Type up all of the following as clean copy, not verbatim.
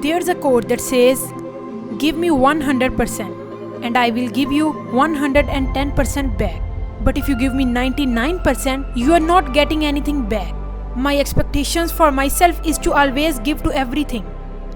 There's a quote that says, give me 100% and I will give you 110% back. But if you give me 99%, you are not getting anything back. My expectations for myself is to always give to everything.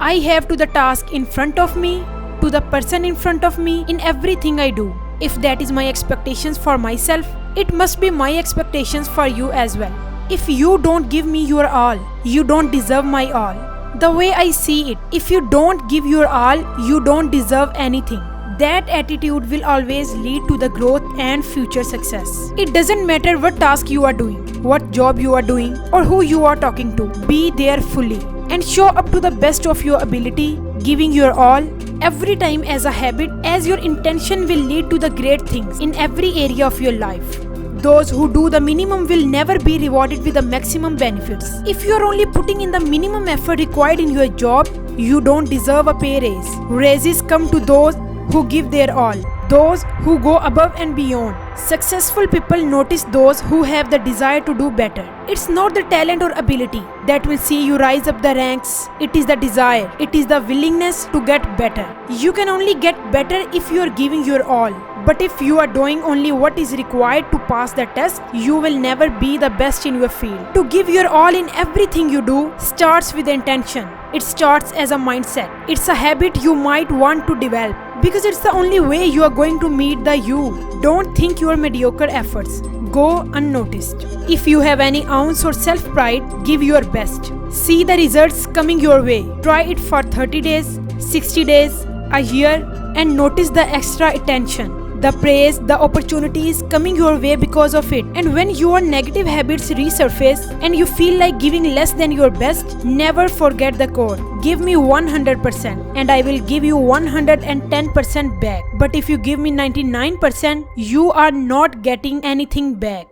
I have to the task in front of me, to the person in front of me in everything I do. If that is my expectations for myself, it must be my expectations for you as well. If you don't give me your all, you don't deserve my all. The way I see it, if you don't give your all, you don't deserve anything. That attitude will always lead to the growth and future success. It doesn't matter what task you are doing, what job you are doing, or who you are talking to. Be there fully and show up to the best of your ability, giving your all every time as a habit, as your intention will lead to the great things in every area of your life. Those who do the minimum will never be rewarded with the maximum benefits. If you are only putting in the minimum effort required in your job, you don't deserve a pay raise. Raises come to those who give their all, those who go above and beyond. Successful people notice those who have the desire to do better. It's not the talent or ability that will see you rise up the ranks. It is the desire. It is the willingness to get better. You can only get better if you are giving your all. But if you are doing only what is required to pass the test, you will never be the best in your field. To give your all in everything you do starts with intention. It starts as a mindset. It's a habit you might want to develop, because it's the only way you are going to meet the you. Don't think your mediocre efforts go unnoticed. If you have any ounce or self-pride, give your best. See the results coming your way. Try it for 30 days, 60 days, a year, and notice the extra attention, the praise, the opportunities coming your way because of it. And when your negative habits resurface and you feel like giving less than your best, never forget the quote. Give me 100% and I will give you 110% back. But if you give me 99%, you are not getting anything back.